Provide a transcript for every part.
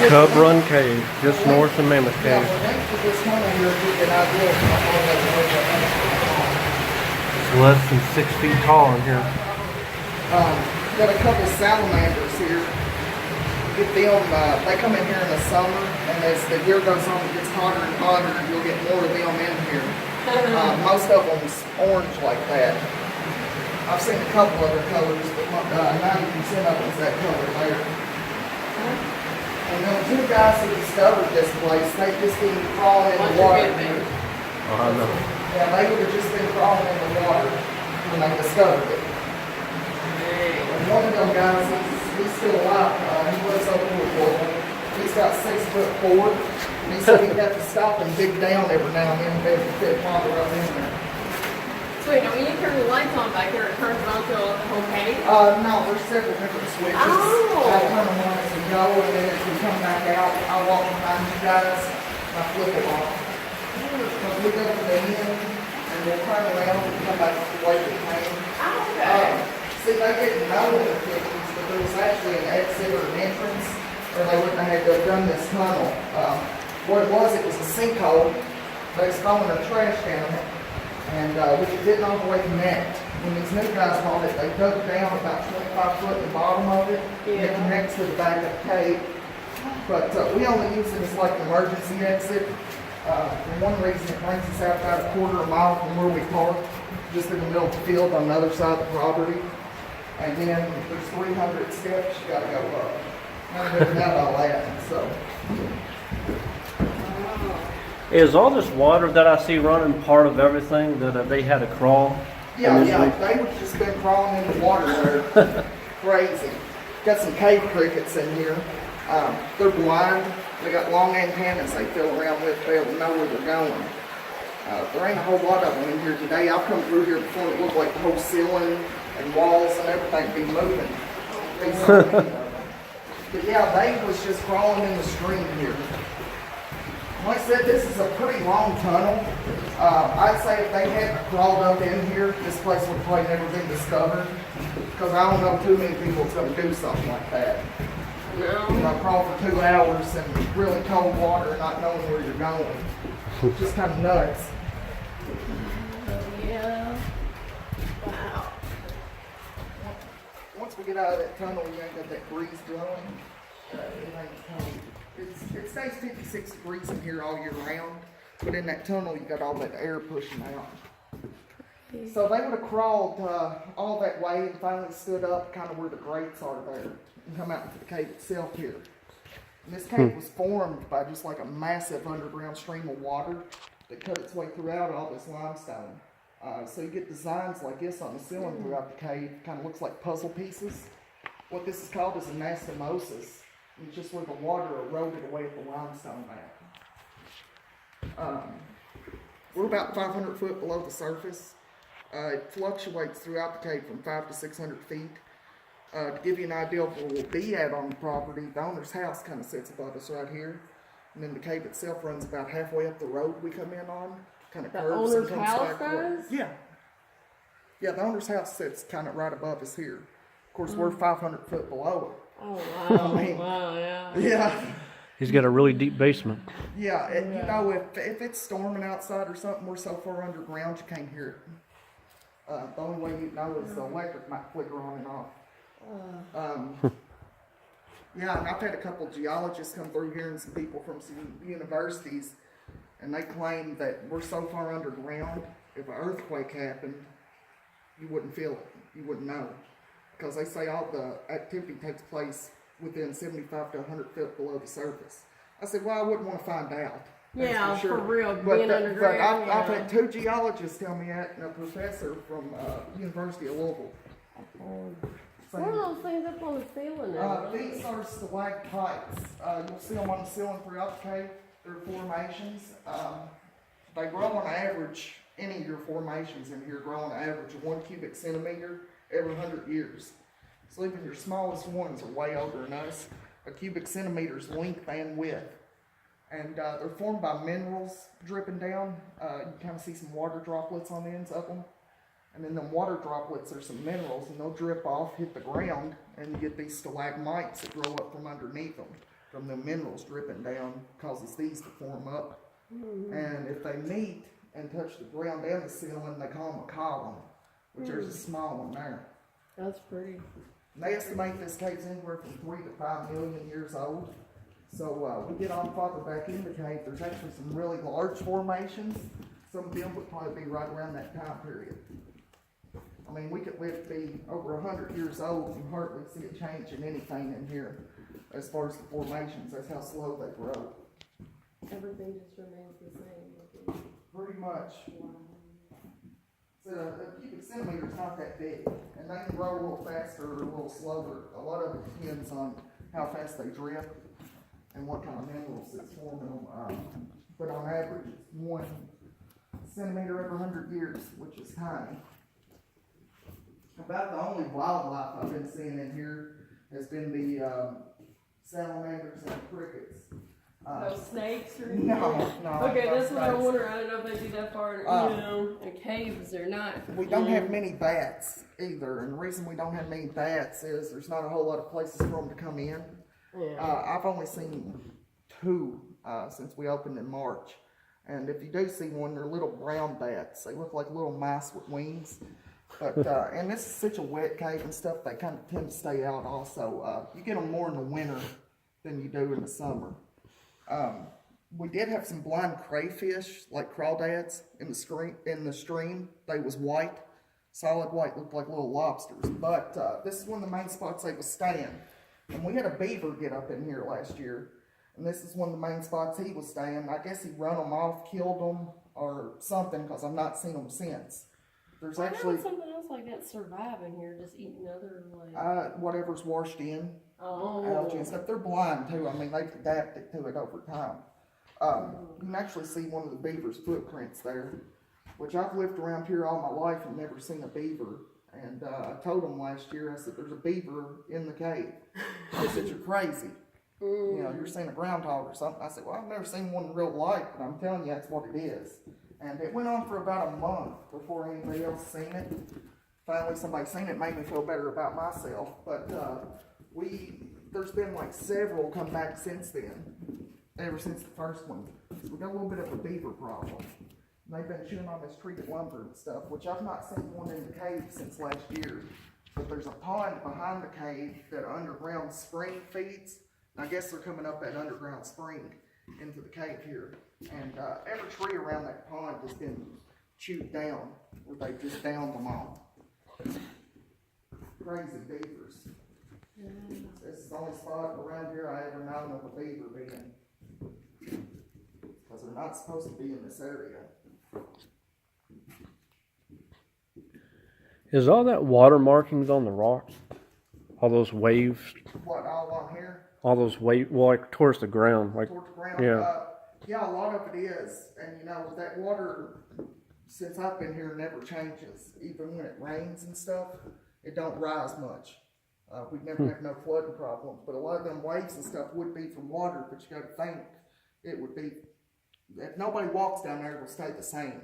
Cub Run Cave, just north of Mammoth Yeah, Cave. the length of this tunnel here gives you an idea of how far that road is. It's less than 6 feet tall in here. Got a couple salamanders here. Get them, they come in here in the summer, and as the year goes on, it gets hotter and hotter, and you'll get more of them in here. Most of them's orange like that. I've seen a couple other colors, but 90% of them's that color there. And then two guys who discovered this place, they just been crawling in the water. Oh, I know. Yeah, they would have just been crawling in the water when they discovered it. And one of them guys, he's still alive. He lives over here with me. He's got 6'4", and he said he'd have to stop and dig down every now and then to be able to fit water up in there. So wait, now when you turn the lights on back there, it turns it on to the whole cave? No, there's several different switches. Oh. I turn them on as we go, and then as we come back out, I walk behind you guys, and I flip it off. Because we go to the end, and we'll turn around and come back the way we came. Oh, okay. See, they didn't know in the 50s, but there was actually an exit or an entrance, or they wouldn't have had to have done this tunnel. What it was a sinkhole. They was throwing their trash down it, and which it didn't all the way connect. When these new guys bought it, they dug down about 25 foot at the bottom of it, and it connects to the back of the cave. But we only use it as like an emergency exit. For one reason, it brings us out about a quarter of a mile from where we park, just in the middle of the field on the other side of the property. And then there's 300 steps you gotta go up. I've never done all that, so. Is all this water that I see running part of everything that they had to crawl? Yeah, they would just been crawling in the water there. Crazy. Got some cave crickets in here. They're blind. They got long antennas they fill around with to be able to know where they're going. There ain't a whole lot of them in here today. I've come through here before and it looked like the whole ceiling and walls and everything be moving. But yeah, they was just crawling in the stream here. Like I said, this is a pretty long tunnel. I'd say if they hadn't crawled up in here, this place would probably never been discovered. Because I don't know too many people that's going to do something like that. No. You know, crawl for 2 hours in really cold water, not knowing where you're going. Just kind of nuts. Yeah. Wow. Once we get out of that tunnel, you ain't got that breeze blowing. It stays 56 degrees in here all year round, but in that tunnel, you got all that air pushing out. So they would have crawled all that way and finally stood up kind of where the grates are there and come out into the cave itself here. And this cave was formed by just like a massive underground stream of water that cut its way throughout all this limestone. So you get designs like this on the ceiling throughout the cave, kind of looks like puzzle pieces. What this is called is anastomosis. It's just where the water eroded away at the limestone back. We're about 500 foot below the surface. It fluctuates throughout the cave from 500 to 600 feet. To give you an idea of where we'll be at on the property, the owner's house kind of sits above us right here. And then the cave itself runs about halfway up the road we come in on. Kind of curves and comes back. Yeah. Yeah, the owner's house sits kind of right above us here. Of course, we're 500 foot below it. Oh, wow. I mean, Wow, yeah. Yeah. He's got a really deep basement. Yeah, you know, if it's storming outside or something, we're so far underground you can't hear it. The only way you know is the electric might flicker on and off. Yeah, and I've had a couple geologists come through here and some people from some universities, and they claim that we're so far underground, if an earthquake happened, you wouldn't feel it. You wouldn't know. Because they say all the activity takes place within 75 to 100 feet below the surface. I said, well, I wouldn't want to find out. Yeah, for sure. for real, But being underground. I've had 2 geologists tell me that, and a professor from University of Louisville. What are those things up on the ceiling there? These are stalactites. You'll see them on the ceiling throughout the cave. They're formations. They grow on average, any of your formations in here grow on average of 1 cubic centimeter every 100 years. So even your smallest ones are way older than us. A cubic centimeter's length and width. And they're formed by minerals dripping down. You kind of see some water droplets on the ends of them. And then the water droplets are some minerals, and they'll drip off, hit the ground, and you get these stalagmites that grow up from underneath them. from the minerals dripping down, causes these to form up. And if they meet and touch the ground and the ceiling, they call them a column, which there's a small one there. That's pretty. And they estimate this cave's anywhere from 3 to 5 million years old. So we get on farther back in the cave, there's actually some really large formations. Some of them would probably be right around that time period. I mean, we could live to be over 100 years old and hardly see a change in anything in here as far as the formations. That's how slow they grow. Everything just remains the same. Pretty much. So a cubic centimeter is not that big, and they can grow a little faster or a little slower. A lot of it depends on how fast they drip and what kind of minerals it's forming them. But on average, it's 1 centimeter every 100 years, which is tiny. About the only wildlife I've been seeing in here has been the salamanders and the crickets. No snakes or anything? No. Okay, no that's what I snakes. wonder. I don't know if they do that far, in caves or not. We don't have many bats either, and the reason we don't have many bats is there's not a whole lot of places for them to come in. Yeah. I've only seen 2 since we opened in March, and if you do see one, they're little brown bats. They look like little mice with wings. But and this is such a wet cave and stuff, they kind of tend to stay out also. You get them more in the winter than you do in the summer. We did have some blind crayfish, like crawdads, in the stream. They was white, solid white, looked like little lobsters. But this is one of the main spots they was staying. And we had a beaver get up in here last year, and this is one of the main spots he was staying. I guess he run them off, killed them, or something, because I've not seen them since. There's Why actually not something else like that survive in here, just eating other like whatever's washed in. oh Algae and stuff. They're blind too. I mean, they've adapted to it over time. You can actually see one of the beaver's footprints there, which I've lived around here all my life and never seen a beaver. And I told them last year, I said, there's a beaver in the cave. They said, you're crazy. You know, you're seeing a groundhog or something. I said, well, I've never seen one in real life, but I'm telling you, that's what it is. And it went on for about a month before anybody else seen it. Finally, somebody seen it, made me feel better about myself. But there's been like several come back since then, ever since the first one. So we got a little bit of a beaver problem. And they've been chewing on this treated lumber and stuff, which I've not seen one in the cave since last year. But there's a pond behind the cave that an underground spring feeds. And I guess they're coming up that underground spring into the cave here. And every tree around that pond has been chewed down, or they just downed them all. Crazy beavers. This is the only spot around here I ever known of a beaver being. Because they're not supposed to be in this area. Is all that water markings on the rocks? All those waves? What, all on here? All those waves, well, like towards the ground, like Towards the ground? yeah. Yeah, a lot of it is. And you know, that water, since I've been here, never changes. Even when it rains and stuff, it don't rise much. We've never had no flooding problems. But a lot of them waves and stuff would be from water, but you got to think it would be, if nobody walks down there, it will stay the same.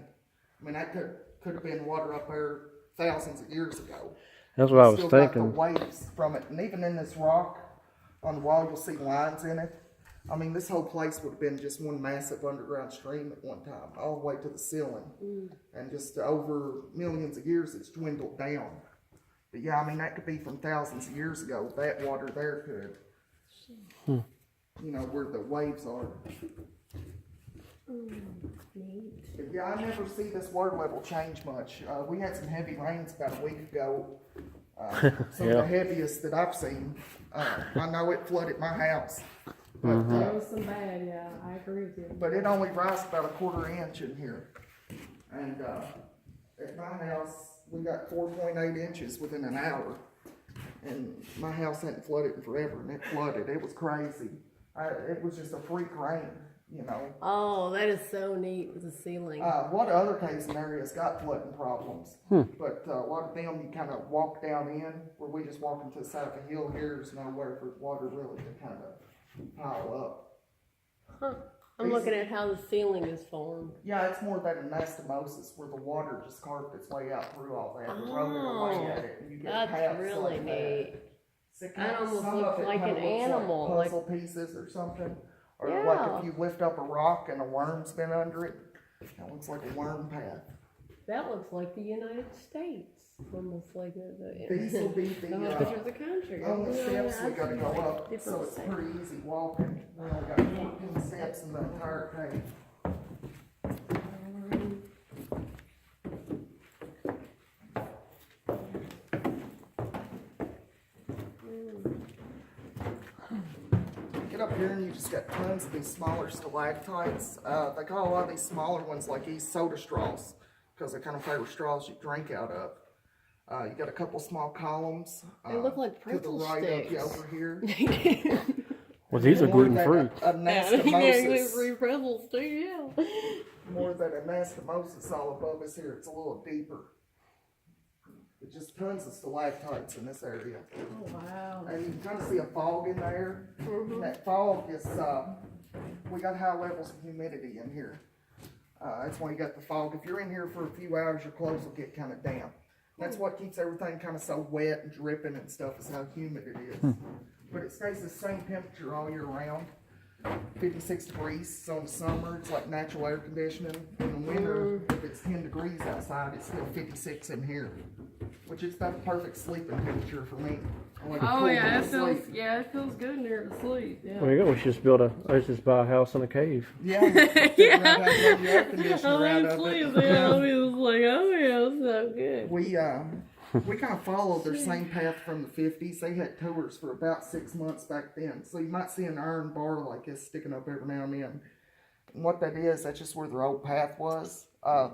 I mean, that could have been water up there thousands of years ago. That's what I was Still thinking. got the waves from it. And even in this rock on the wall, you'll see lines in it. I mean, this whole place would have been just one massive underground stream at one time, all the way to the ceiling. And just over millions of years, it's dwindled down. But yeah, I mean, that could be from thousands of years ago. That water there could, you know, where the waves are. But yeah, I never see this water level change much. We had some heavy rains about a week ago. Some of the heaviest that I've seen. I know it flooded my house. But, There was some bad, yeah, I agree with you. but it only rises about a 1/4 inch in here. And at my house, we got 4.8 inches within an hour. And my house hadn't flooded in forever, and it flooded. It was crazy. It was just a freak rain, you know. Oh, that is so neat with the ceiling. A lot of other caves and areas got flooding problems. But a lot of them, you kind of walk down in, where we just walk into the side of a hill here. There's nowhere for water really to kind of pile up. Huh. I'm looking at how the ceiling is formed. Yeah, it's more that anastomosis, where the water just carved its way out through all that, eroded away at it, and you get That's paths really like that. neat. That almost some of looks it like kinda an looks animal, like puzzle pieces or something. Or like Yeah. if you lift up a rock and a worm's been under it, that looks like a worm path. That looks like the United States. Almost like These will be the the, whole picture of the country. only Yeah, steps we gotta go up, different so it's states. pretty easy walking. We only got 14 steps in the entire cave. Get up here and you just got tons of these smaller stalactites. They call a lot of these smaller ones like these soda straws because they're kind of favorite straws you drink out of. You got a couple small columns. They look like to the pretzel right of you sticks. over here. Well, these are More gluten than free. anastomosis. pretzels too, yeah. More than anastomosis all above us here. It's a little deeper. There's just tons of stalactites in this area. Oh, wow. And you can kind of see a fog in there. Mm-hmm. And that fog is, we got high levels of humidity in here. That's why you got the fog. If you're in here for a few hours, your clothes will get kind of damp. That's what keeps everything kind of so wet and dripping and stuff, is how humid it is. But it stays the same temperature all year round. 56 degrees. So in the summer, it's like natural air conditioning. In the winter, if it's 10 degrees outside, it's still 56 in here. Which is about the perfect sleeping temperature for me. I like a Oh cool yeah, bit it of feels sleep. it feels good in there to sleep. Yeah. There you go. We should just build a. Let's just buy a house in a cave. Yeah, figure out how to run your air conditioner out of Sleep, it. yeah, I was like, oh yeah, it's so good. We kind of followed their same path from the 50s. They had tours for about 6 months back then. So you might see an iron bar like this sticking up every now and then. And what that is, that's just where their old path was.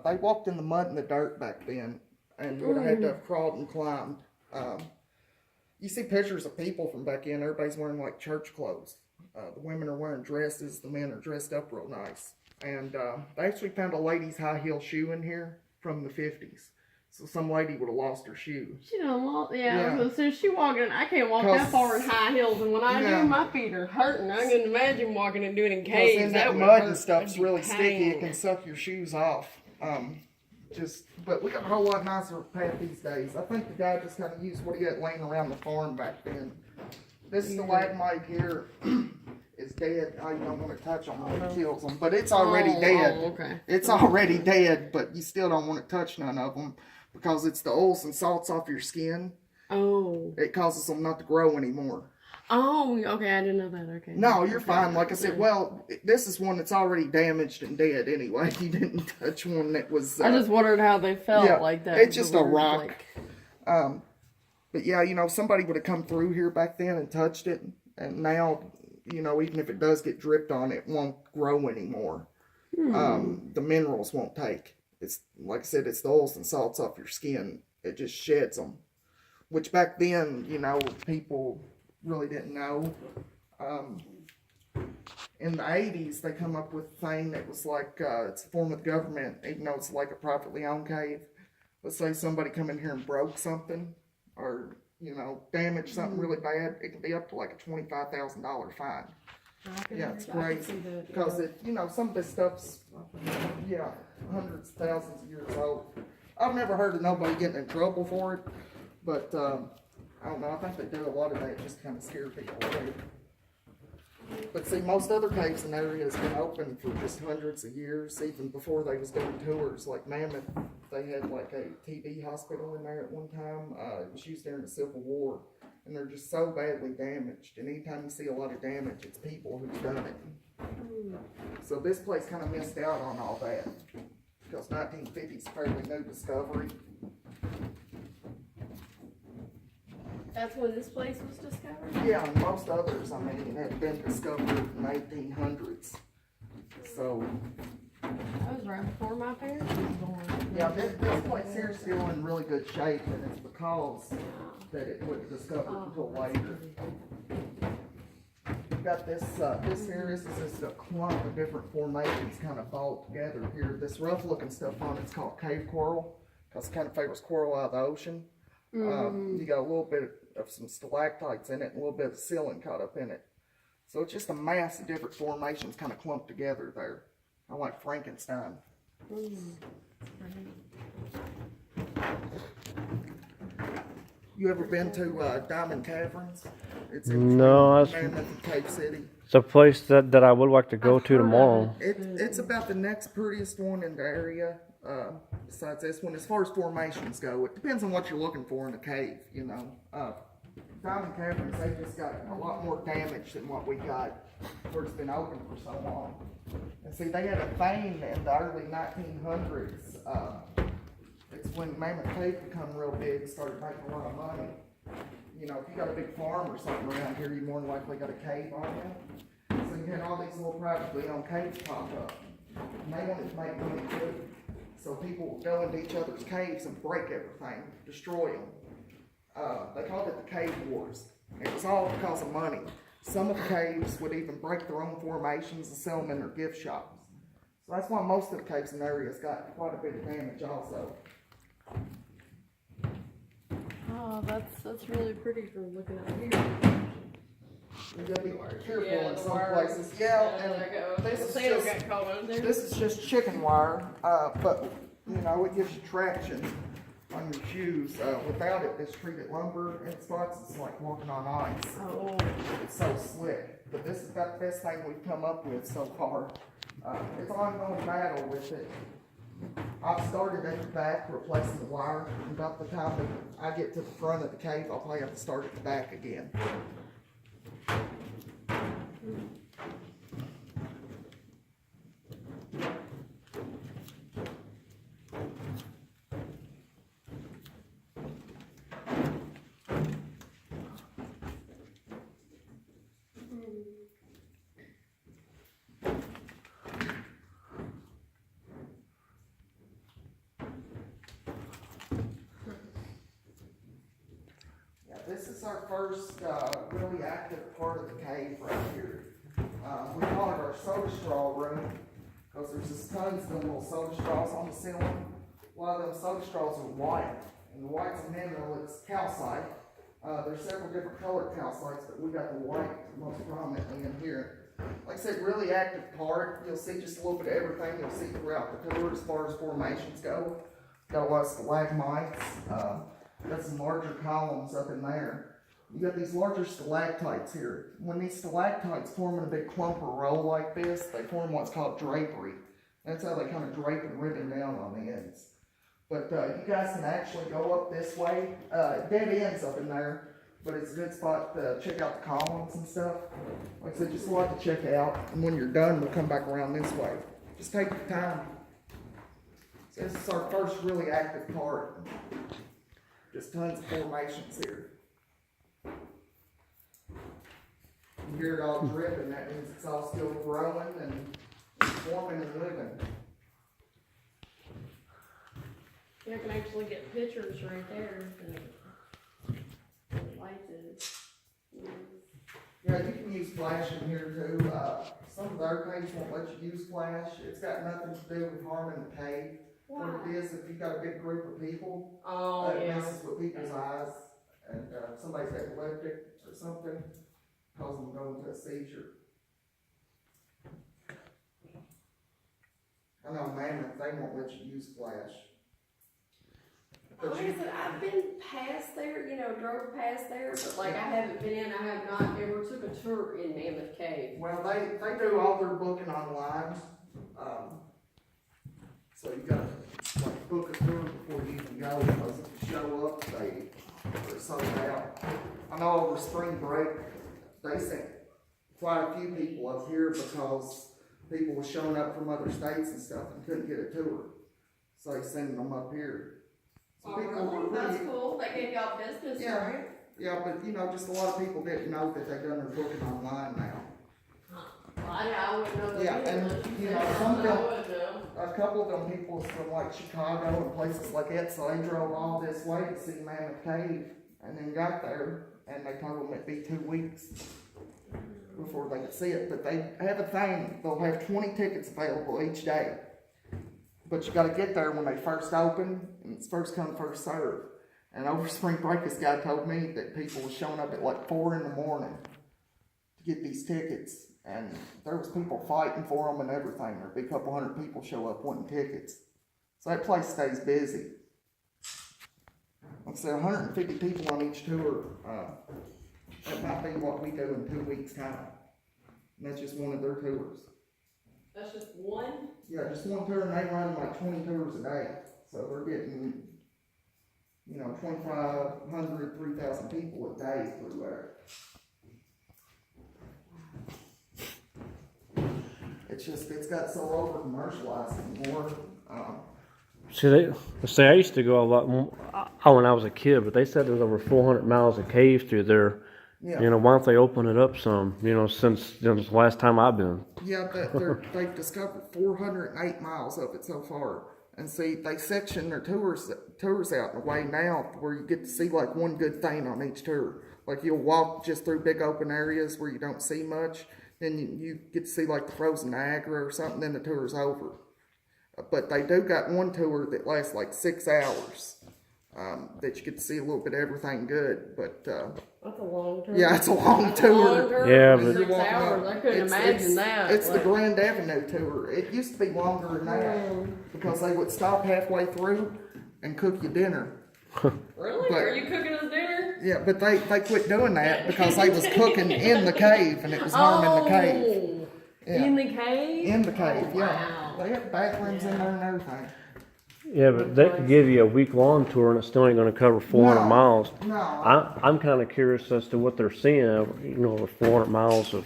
They walked in the mud and the dirt back then and would have had to have crawled and climbed. You see pictures of people from back then, everybody's wearing like church clothes. The women are wearing dresses, the men are dressed up real nice. And they actually found a lady's high heel shoe in here from the 50s. So some lady would have lost her shoe. She done lost, Yeah. yeah. So she walking. I can't walk that far in high heels, and when I Yeah. do, my feet are hurting. I can imagine walking and doing it in Because caves. in That that would mud hurt. and stuff's That'd be really sticky, it pain. can suck your shoes off. But we got a whole lot nicer path these days. I think the guy just kind of used what he had laying around the farm back then. This stalagmite here is dead. I don't want to touch on when it kills them, but it's already dead. Oh, okay. It's already dead, but you still don't want to touch none of them because it's the oils and salts off your skin. Oh. It causes them not to grow anymore. Oh, okay. I didn't know that. Okay. No, you're fine. Like I said, well, this is one that's already damaged and dead anyway. You didn't touch one that was. I just wondered how they felt yeah, like that. it's just The a weird, rock. like- But yeah, you know, somebody would have come through here back then and touched it, and now, you know, even if it does get dripped on, it won't grow anymore. The minerals won't take. It's like I said, it's the oils and salts off your skin. It just sheds them. Which back then, you know, people really didn't know. In the 80s, they come up with a thing that was like, it's a form of government, even though it's like a privately owned cave. Let's say somebody come in here and broke something, or, you know, damaged something really bad, it can be up to like a $25,000 fine. Yeah, it's crazy. Because, you know, some of this stuff's, yeah, hundreds of thousands of years old. I've never heard of nobody getting in trouble for it, but, I don't know, I think they do a lot of that just to kind of scare people away. But see, most other caves in the area has been open for just hundreds of years, even before they was doing tours. Like Mammoth, they had like a TB hospital in there at one time. It was used during the Civil War, and they're just so badly damaged. And anytime you see a lot of damage, it's people who've done it. So this place kind of missed out on all that, because 1950 is a fairly new discovery. That's when this place was discovered? Yeah, and most others, I mean, had been discovered in the 1800s. So, That was right before my parents was born. yeah, this place here is still in really good shape, and it's because that it wasn't discovered until later. We've got this here, this is just a clump of different formations kind of balled together here. This rough looking stuff on it's called cave coral, because it kind of favors coral out of the ocean. You got a little bit of some stalactites in it and a little bit of sealing caught up in it. So it's just a mass of different formations kind of clumped together there. I like Frankenstein. You You ever been to Diamond Caverns? It's in No, Mammoth and Cave City. it's a place that I would like to go I've to heard of tomorrow. It's about the next prettiest one in the area, besides this one. As far as formations go, it depends on what you're looking for in a cave, you know. Diamond Caverns, they just got a lot more damage than what we got where it's been open for so long. And see, they had a thing in the early 1900s. It's when Mammoth Cave become real big and started making a lot of money. You know, if you got a big farm or something around here, you more than likely got a cave on you. So you had all these little privately owned caves pop up. And they wanted to make money too. So people would go into each other's caves and break everything, destroy them. They called it the Cave Wars. It was all because of money. Some of the caves would even break their own formations and sell them in their gift shops. So that's why most of the caves in the area's got quite a bit of damage also. Oh, that's really pretty from looking up here. You gotta be careful Yeah, in the some wire. places. Yeah, there and goes. this The is sail just got caught on there. this is just chicken wire, but you know it gives you traction on your shoes. Without it, this treated lumber in spots, it's like walking on ice. Oh. It's so slick. But this is about the best thing we've come up with so far. It's an ongoing battle with it. I've started at the back replacing the wire. About the time that I get to the front of the cave, I'll probably have to start at the back again. This is our first really active part of the cave right here. We call it our soda straw room because there's just tons of them little soda straws on the ceiling. A lot of them soda straws are white, and the white's a mineral, it's calcite. There's several different colored calcites, but we got the white most prominently in here. Like I said, really active part. You'll see just a little bit of everything you'll see throughout the tour as far as formations go. Got a lot of stalagmites. Got some larger columns up in there. You got these larger stalactites here. When these stalactites form in a big clump or roll like this, they form what's called drapery. That's how they kind of drape and ribbon down on the ends. But you guys can actually go up this way. Dead ends up in there, but it's a good spot to check out the columns and stuff. Like I said, just a lot to check out. And when you're done, we'll come back around this way. Just take your time. So this is our first really active part. Just tons of formations here. You hear it all dripping, that means it's all still growing and forming and living. Yeah, I can actually get pictures right there. The lights is. Yeah, you can use flash in here too. Some of the other caves won't let you use flash. It's got nothing to do with harming the cave. Wow. What it is, if you've got a big group of people, Oh, it yeah. messes with people's eyes, and somebody's epileptic or something, cause them to go into a seizure. I know Mammoth, they won't let you use flash. But Like I said, I've been past there, drove past there, but like I haven't been in, I have not ever took a tour in Mammoth Cave. well, they do all their booking online, so you gotta like book a tour before you even go, because if you show up, they're sold out. I know over spring break, they sent quite a few people up here because people were showing up from other states and stuff and couldn't get a tour, so they sending them up here. So Oh, people were really? That's really- cool. They gave y'all business, Yeah. right? Yeah, but just a lot of people didn't know that they done their booking online now. Well, I wouldn't know that. Yeah, either, and, unless you said know, some something I don't- would know. A couple of them people was from like Chicago and places like that, so they drove all this way to see Mammoth Cave and then got there and they told them it'd be 2 weeks before they could see it. But they have a thing, they'll have 20 tickets available each day. But you gotta get there when they first open, and it's first come, first served. And over spring break, this guy told me that people were showing up at like 4 in the morning to get these tickets. And there was people fighting for them and everything. There'd be a couple hundred people show up wanting tickets. So that place stays busy. like I said, 150 people on each tour. That might be what we do in 2 weeks' time. And that's just one of their tours. That's just one? Yeah, just one tour, and they run like 20 tours a day. So they're getting, 2,500, 3,000 people a day through there. It's got so over commercialized anymore. See, I used to go a lot more when I was a kid, but they said there was over 400 miles of caves through there. Yeah. Why don't they open it up some, since the last time I've been? Yeah, they've discovered 408 miles of it so far. And see, they section their tours out in a way now where you get to see like one good thing on each tour. Like you'll walk just through big open areas where you don't see much, then you get to see like the frozen Niagara or something, then the tour's over. But they do got one tour that lasts like 6 hours, that you get to see a little bit of everything good, but That's a long tour. yeah, it's a long tour. Yeah, for but 6 hours. I couldn't imagine that. It's the Grand Avenue tour. It used to be longer than that because they would stop halfway through and cook you dinner. Really? But- Are you cooking us dinner? Yeah, but they quit doing that because they was cooking in the cave and it was harming the cave. Yeah. In the cave? In the cave, Oh, yeah. wow. They have bathrooms in there and everything. Yeah, but they could give you a week-long tour and it still ain't going to cover 400 No. miles. No. I'm kind of curious as to what they're seeing, over 400 miles of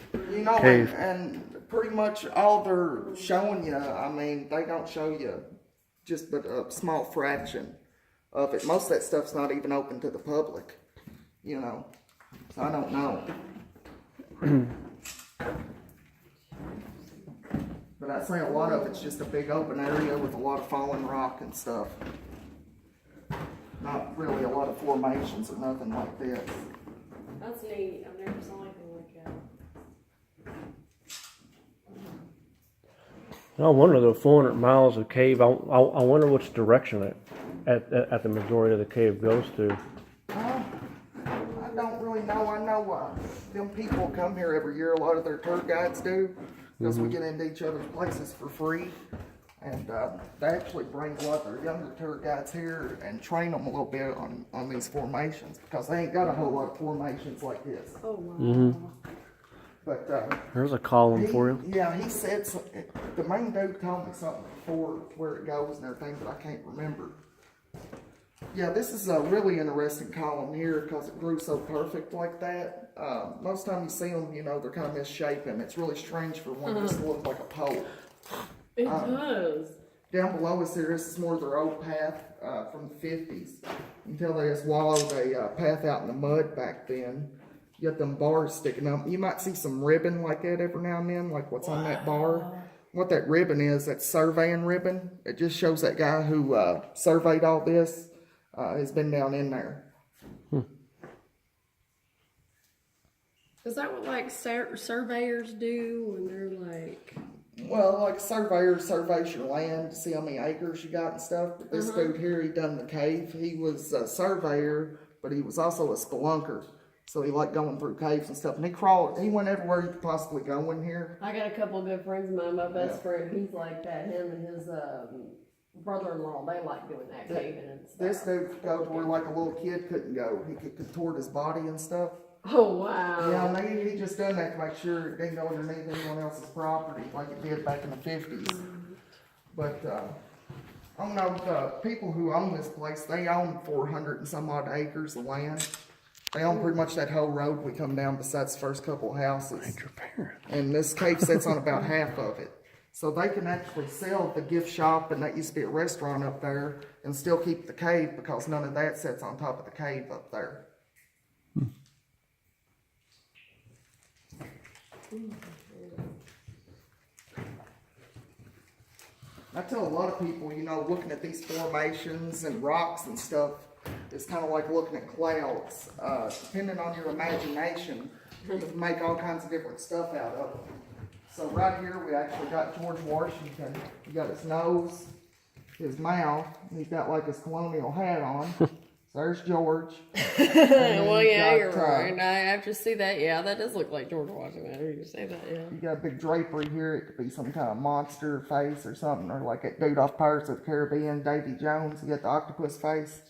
cave. And pretty much all they're showing you, I mean, they don't show you just but a small fraction of it. Most of that stuff's not even open to the public, So I don't know. But I'd say a lot of it's just a big open area with a lot of fallen rock and stuff. Not really a lot of formations or nothing like this. That's neat. I've never saw anything like that. I wonder though, 400 miles of cave. I wonder which direction at the majority of the cave goes to. I don't really know. I know them people come here every year. A lot of their tour guides do, because we get into each other's places for free. And they actually bring a lot of their younger tour guides here and train them a little bit on these formations, because they ain't got a whole lot of formations like this. Oh, wow. But There's a column for you. yeah, he said the main dude told me something before where it goes and everything, but I can't remember. Yeah, this is a really interesting column here because it grew so perfect like that. Most time you see them, they're kind of misshapen. It's really strange for one just to look like a pole. It does. Down below us here, this is more their old path from the 50s. Until they just wallowed a path out in the mud back then. You got them bars sticking up. You might see some ribbon like that every now and then, like what's on that bar. What that ribbon is, that's surveying ribbon. It just shows that guy who surveyed all this has been down in there. Is that what like surveyors do when they're like? Well, like a surveyor surveys your land to see how many acres you got and stuff. But this dude here, he done the cave. He was a surveyor, but he was also a spelunker. So he liked going through caves and stuff. And he went everywhere he could possibly go in here. I got a couple of good friends of mine. My best friend, he's like that. Him and his brother-in-law, they like doing that caving and stuff. This dude could go to where like a little kid couldn't go. He could contort his body and stuff. Oh, wow. Yeah, and he just done that to make sure it didn't go underneath anyone else's property like it did back in the 50s. But I don't know, the people who own this place, they own 400 and some odd acres of land. They own pretty much that whole road we come down besides the first couple of houses. And this cave sits on about half of it. So they can actually sell the gift shop, and that used to be a restaurant up there, and still keep the cave because none of that sits on top of the cave up there. I tell a lot of people, looking at these formations and rocks and stuff, it's kind of like looking at clouds. Depending on your imagination, you can make all kinds of different stuff out of them. So right here, we actually got George Washington. He got his nose, his mouth, and he's got like his colonial hat on. So there's George. Well, yeah, you're right. I have to see that. Yeah, that does look like George Washington. I heard you say that, yeah. You got a big drapery here. It could be some kind of monster face or something, or like that dude off Pirates of the Caribbean, Davy Jones. You got the octopus face.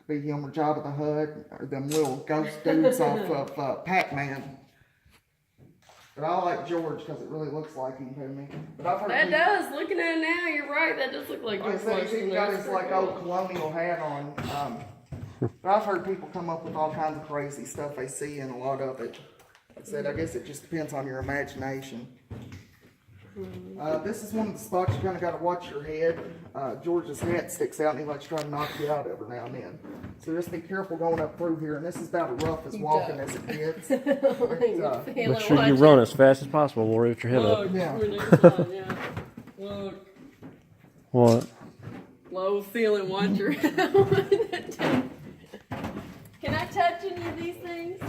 Be him or Jabba the Hutt or them little ghost dudes off of Pac-Man. But I like George because it really looks like him to me. But I've heard That people, does. Looking at it now, you're right. That does look like like I George said, he's Washington. even got That's his like pretty old cool. colonial hat on. But I've heard people come up with all kinds of crazy stuff they see, and a lot of it. Like I said, I guess it just depends on your imagination. This is one of the spots you kind of got to watch your head. George's hat sticks out and he likes to try to knock you out every now and then. So just be careful going up through here. And this is about as rough as walking as it gets. But, Make sure you run as fast as possible, Lori, with your head up. Look, Yeah. we're next time, yeah. Look, What? low ceiling watcher. Can I touch any of these things?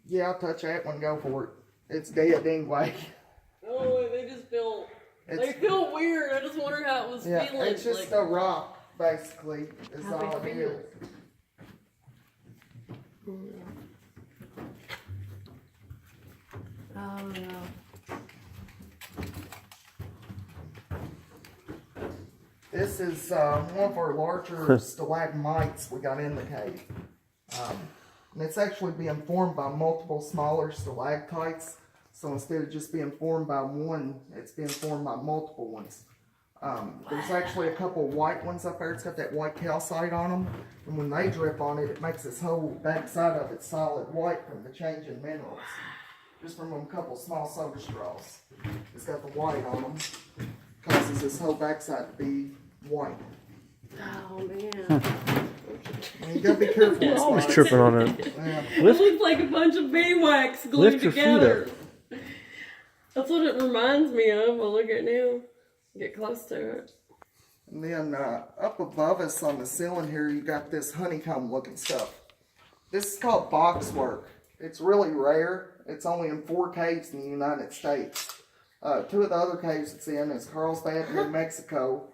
yeah, I'll touch that one. Go for it. It's dead anyway. Oh, they just feel. They It's, feel weird. I just wonder how it was yeah, feeling. it's just like, a rock, basically, is How all they it feel. is. Oh no. This is one of our larger stalagmites we got in the cave. And it's actually being formed by multiple smaller stalactites. So instead of just being formed by one, it's being formed by multiple ones. There's actually a couple white ones up there. It's got that white calcite on them. And when they drip on it, it makes this whole back side of it solid white from the change in minerals. Just from a couple small soda straws. It's got the white on them. Causes this whole backside to be white. Oh man. And you gotta be careful. You're always tripping on it. Yeah. It looks like a bunch of beeswax glued lift your feet together. That's what it reminds me of. Well, look at now. Get close to it. And then up above us on the ceiling here, you got this honeycomb looking stuff. This is called boxwork. It's really rare. It's only in 4 caves in the United States. 2 of the other caves it's in is Carlsbad, New Mexico,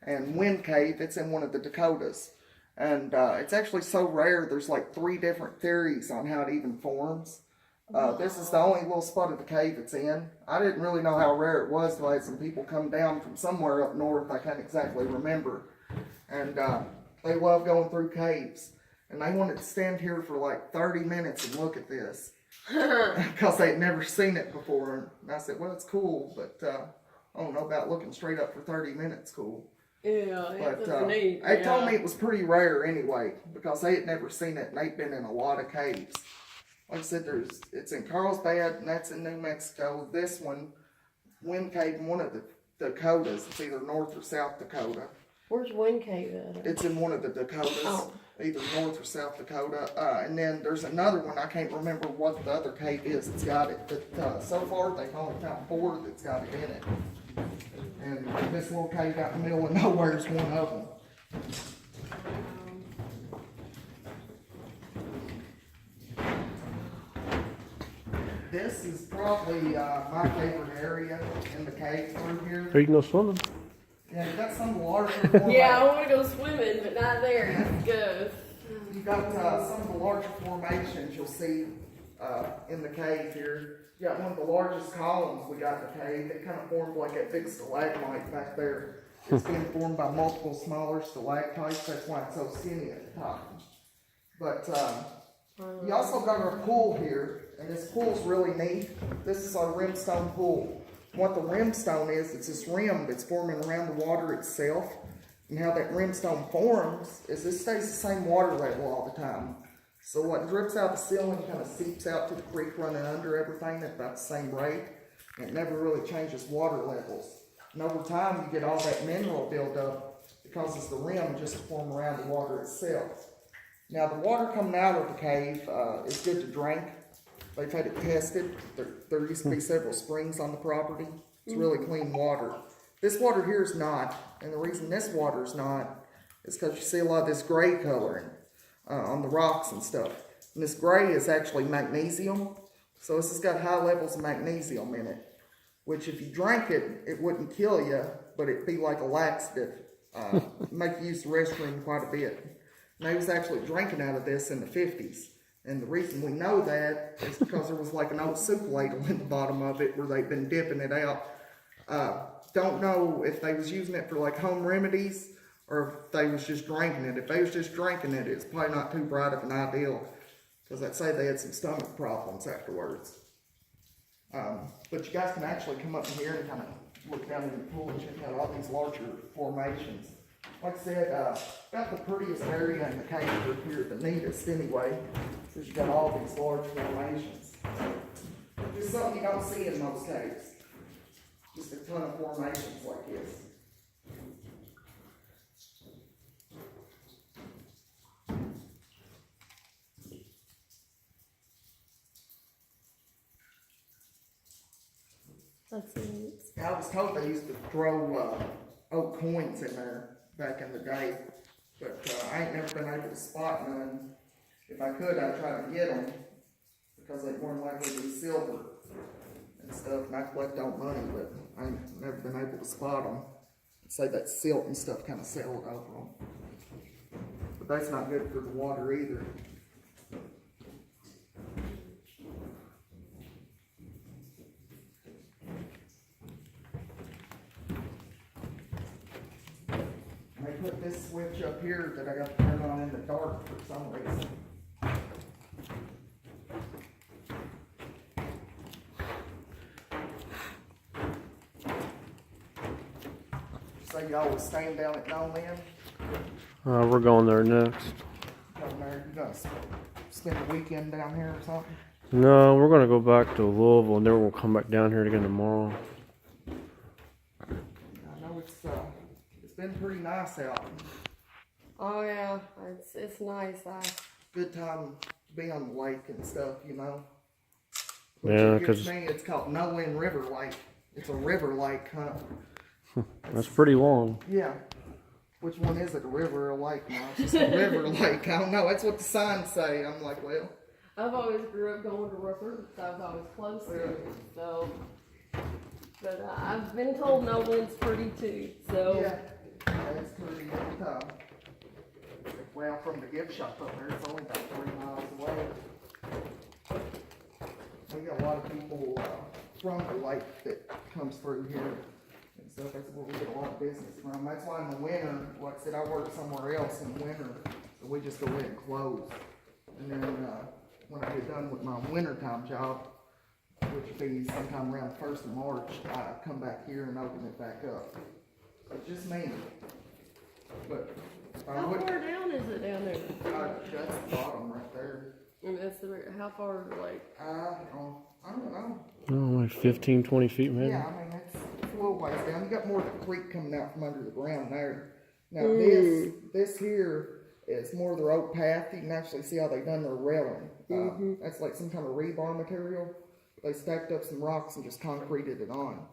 and Wind Cave. It's in one of the Dakotas. And it's actually so rare, there's like 3 different theories on how it even forms. This is the only little spot of the cave it's in. I didn't really know how rare it was until I had some people come down from somewhere up north. I can't exactly remember. And they love going through caves. And they wanted to stand here for like 30 minutes and look at this. Because they'd never seen it before. And I said, well, it's cool, but I don't know about looking straight up for 30 minutes cool. Yeah, But it's neat. they told me it was pretty rare anyway, because they had never seen it and they'd been in a lot of caves. Like I said, it's in Carlsbad and that's in New Mexico. This one, Wind Cave, in one of the Dakotas. It's either North or South Dakota. Where's Wind Cave at? It's in one of the Dakotas, Oh. either North or South Dakota. And then there's another one, I can't remember what the other cave is that's got it. But so far, they've only found 4 that's got it in it. And this little cave out in the middle of nowhere is one of them. This is probably my favorite area in the cave through here. Or you can go swimming. Yeah, you got some of the larger more Yeah, I like- want to go swimming, but not there. Let's go. You got some of the larger formations you'll see in the cave here. You got one of the largest columns we got in the cave. It kind of formed like that big stalagmite back there. It's being formed by multiple smaller stalactites. That's why it's so skinny at the top. But you also got our pool here, and this pool's really neat. This is our rimstone pool. What the rimstone is, it's this rim that's forming around the water itself. And how that rimstone forms is this stays the same water level all the time. So what drips out the ceiling kind of seeps out to the creek running under everything at about the same rate. And it never really changes water levels. And over time you get all that mineral buildup. It causes the rim just to form around the water itself. Now the water coming out of the cave is good to drink. They've had it tested. There used to be several springs on the property. It's really clean water. This water here is not, and the reason this water is not is because you see a lot of this gray coloring on the rocks and stuff. And this gray is actually magnesium. So this has got high levels of magnesium in it, which if you drank it, it wouldn't kill you, but it'd be like a laxative. Make you use the restroom quite a bit. And they was actually drinking out of this in the 50s. And the reason we know that is because there was like an old soup ladle in the bottom of it where they've been dipping it out. Don't know if they was using it for like home remedies or if they was just drinking it. If they was just drinking it, it's probably not too bright of an ideal, because I'd say they had some stomach problems afterwards. But you guys can actually come up in here and kind of look down in the pool and check out all these larger formations. Like I said, about the prettiest area in the cave are here, the neatest anyway, because you got all these large formations. Just something you don't see in most caves. Just a ton of formations like this. That's neat. I was told they used to throw old coins in there back in the day, but I ain't never been able to spot none. If I could, I'd try to get them, because they weren't likely to be silver and stuff, and I collect old money, but I ain't never been able to spot them. I'd say that silt and stuff kind of settled over them. But that's not good for the water either. I put this switch up here that I got to turn on in the dark for some reason. So y'all was staying down at No Man? We're going there next. Down there, you gonna spend the weekend down here or something? No, we're gonna go back to Louisville, and then we'll come back down here again tomorrow. I know it's been pretty nice out. Oh yeah, it's nice. Good time to be on the lake and stuff, you know. Which Yeah, it gives 'cause- me, it's called No Wind River Lake. It's a river lake, huh? That's pretty long. Yeah. Which one is it, a river or a lake now? It's just a river lake. I don't know. That's what the signs say. I'm like, well. I've always grew up going to Rupert, so I was always close to it. So, but I've been told No Wind's pretty too. So Yeah. That's pretty well, from the gift shop up there, it's only about 3 miles away. We got a lot of people from the lake that comes through here and stuff. That's where we get a lot of business from. That's why in the winter, like I said, I work somewhere else in the winter, so we just go ahead and close. And then when I get done with my wintertime job, which will be sometime around the 1st of March, I come back here and open it back up. It's just me. But how far down is it down there? that's the bottom right there. And that's how far, like? I don't know. Oh, like 15, 20 feet, maybe. Yeah, I mean, it's a little ways down. You got more of the creek coming out from under the ground there. Now this here is more of the road path. You can actually see how they done their railing. That's like some kind of rebar material. They stacked up some rocks and just concreted it on.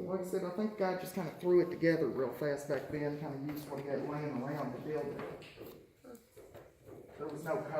Like I said, I think the guy just kind of threw it together real fast back then, kind of used what he had laying around to build it. There was no code.